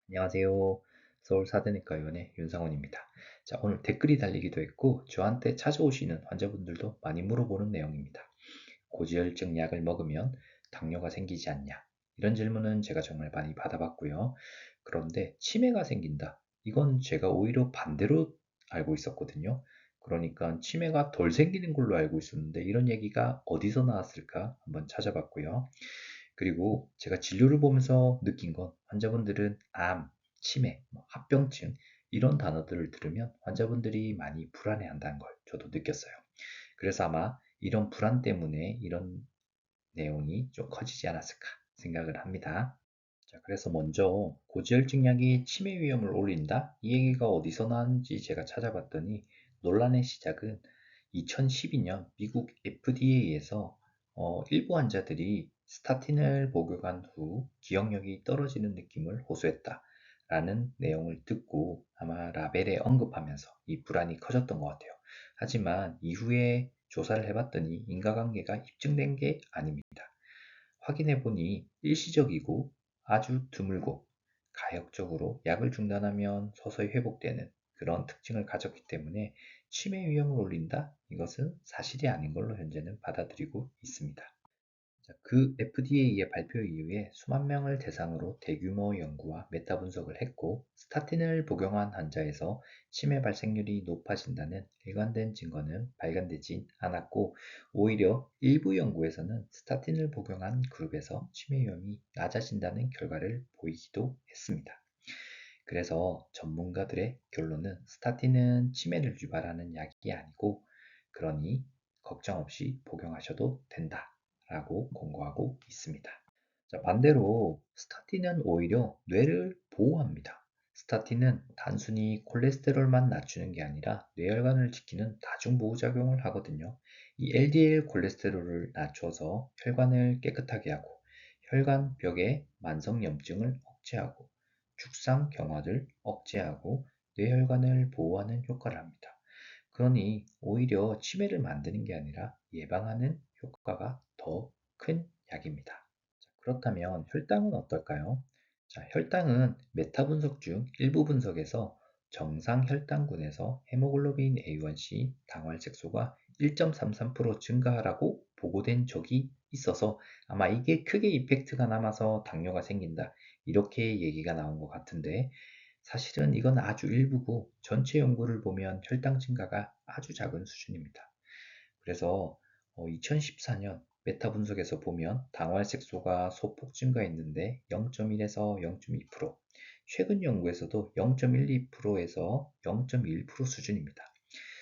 안녕하세요. 서울 사대내과 의원의 윤상원입니다. 자, 오늘 댓글이 달리기도 했고, 저한테 찾아오시는 환자분들도 많이 물어보는 내용입니다. 고지혈증 약을 먹으면 당뇨가 생기지 않냐? 이런 질문은 제가 정말 많이 받아봤고요. 그런데 치매가 생긴다. 이건 제가 오히려 반대로 알고 있었거든요. 그러니까 치매가 덜 생기는 걸로 알고 있었는데 이런 얘기가 어디서 나왔을까 한번 찾아봤고요. 그리고 제가 진료를 보면서 느낀 건 환자분들은 암, 치매, 합병증 이런 단어들을 들으면 환자분들이 많이 불안해한다는 걸 저도 느꼈어요. 그래서 아마 이런 불안 때문에 이런 내용이 좀 커지지 않았을까 생각을 합니다. 자, 그래서 먼저 고지혈증 약이 치매 위험을 올린다? 이 얘기가 어디서 나왔는지 제가 찾아봤더니 논란의 시작은 2012년 미국 FDA에서 일부 환자들이 스타틴을 복용한 후 기억력이 떨어지는 느낌을 호소했다라는 내용을 듣고 아마 라벨에 언급하면서 이 불안이 커졌던 것 같아요. 하지만 이후에 조사를 해봤더니 인과관계가 입증된 게 아닙니다. 확인해보니 일시적이고 아주 드물고 가역적으로 약을 중단하면 서서히 회복되는 그런 특징을 가졌기 때문에 치매 위험을 올린다? 이것은 사실이 아닌 걸로 현재는 받아들이고 있습니다. 자, 그 FDA의 발표 이후에 수만 명을 대상으로 대규모 연구와 메타 분석을 했고, 스타틴을 복용한 환자에서 치매 발생률이 높아진다는 일관된 증거는 발견되지 않았고, 오히려 일부 연구에서는 스타틴을 복용한 그룹에서 치매 위험이 낮아진다는 결과를 보이기도 했습니다. 그래서 전문가들의 결론은 스타틴은 치매를 유발하는 약이 아니고, 그러니 걱정 없이 복용하셔도 된다. 라고 권고하고 있습니다. 자, 반대로 스타틴은 오히려 뇌를 보호합니다. 스타틴은 단순히 콜레스테롤만 낮추는 게 아니라 뇌혈관을 지키는 다중보호작용을 하거든요. 이 LDL 콜레스테롤을 낮춰서 혈관을 깨끗하게 하고 혈관벽의 만성염증을 억제하고 죽상 경화를 억제하고 뇌혈관을 보호하는 효과를 합니다. 그러니 오히려 치매를 만드는 게 아니라 예방하는 효과가 더 큰 약입니다. 자, 그렇다면 혈당은 어떨까요? 자, 혈당은 메타 분석 중 일부 분석에서 정상 혈당군에서 헤모글로빈 A1C 당활색소가 1.33% 증가하라고 보고된 적이 있어서 아마 이게 크게 이펙트가 남아서 당뇨가 생긴다. 이렇게 얘기가 나온 것 같은데 사실은 이건 아주 일부고 전체 연구를 보면 혈당 증가가 아주 작은 수준입니다. 그래서 2014년 메타 분석에서 보면 당활색소가 소폭 증가했는데 0.1에서 0.2%, 최근 연구에서도 0.12%에서 0.1% 수준입니다.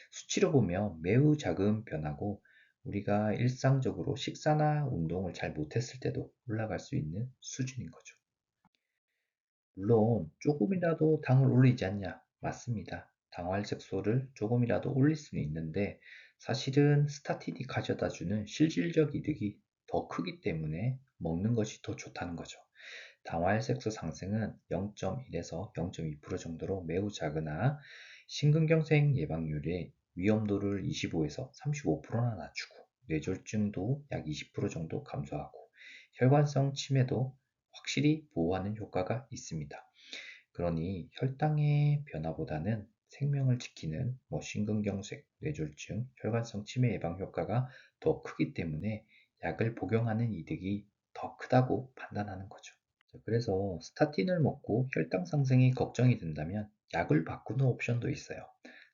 수치로 보면 매우 작은 변화고 우리가 일상적으로 식사나 운동을 잘 못했을 때도 올라갈 수 있는 수준인 거죠. 물론 조금이라도 당을 올리지 않냐? 맞습니다. 당활색소를 조금이라도 올릴 수는 있는데 사실은 스타틴이 가져다주는 실질적 이득이 더 크기 때문에 먹는 것이 더 좋다는 거죠. 당활색소 상승은 0.1에서 0.2% 정도로 매우 작으나 심근경색 예방률의 위험도를 25에서 35%나 낮추고 뇌졸중도 약 20% 정도 감소하고 혈관성 치매도 확실히 보호하는 효과가 있습니다. 그러니 혈당의 변화보다는 생명을 지키는 심근경색, 뇌졸중, 혈관성 치매 예방 효과가 더 크기 때문에 약을 복용하는 이득이 더 크다고 판단하는 거죠. 그래서 스타틴을 먹고 혈당 상승이 걱정이 된다면 약을 바꾸는 옵션도 있어요.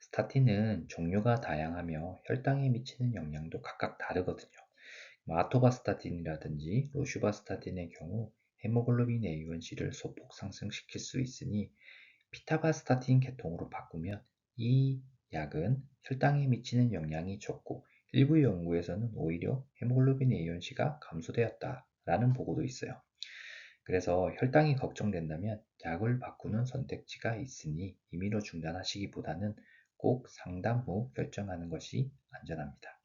스타틴은 종류가 다양하며 혈당에 미치는 영향도 각각 다르거든요. 아토바스타틴이라든지 로슈바스타틴의 경우 헤모글로빈 A1C를 소폭 상승시킬 수 있으니 피타바스타틴 계통으로 바꾸면 이 약은 혈당에 미치는 영향이 적고 일부 연구에서는 오히려 헤모글로빈 A1C가 감소되었다라는 보고도 있어요. 그래서 혈당이 걱정된다면 약을 바꾸는 선택지가 있으니 임의로 중단하시기보다는 꼭 상담 후 결정하는 것이 안전합니다.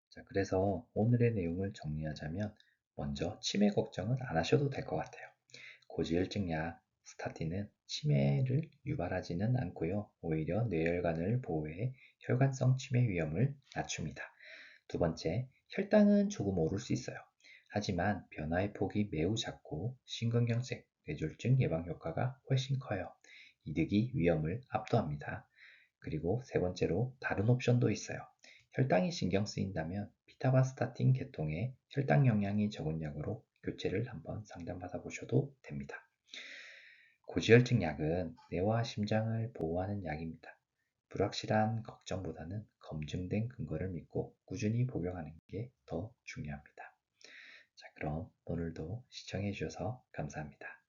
자, 그래서 오늘의 내용을 정리하자면 먼저 치매 걱정은 안 하셔도 될 것 같아요. 고지혈증 약 스타틴은 치매를 유발하지는 않고요. 오히려 뇌혈관을 보호해 혈관성 치매 위험을 낮춥니다. 두 번째, 혈당은 조금 오를 수 있어요. 하지만 변화의 폭이 매우 작고 심근경색, 뇌졸중 예방 효과가 훨씬 커요. 이득이 위험을 압도합니다. 그리고 세 번째로 다른 옵션도 있어요. 혈당이 신경 쓰인다면 피타바스타틴 계통의 혈당 영향이 적은 약으로 교체를 한번 상담받아 보셔도 됩니다. 고지혈증 약은 뇌와 심장을 보호하는 약입니다. 불확실한 걱정보다는 검증된 근거를 믿고 꾸준히 복용하는 게 더 중요합니다. 자, 그럼 오늘도 시청해 주셔서 감사합니다.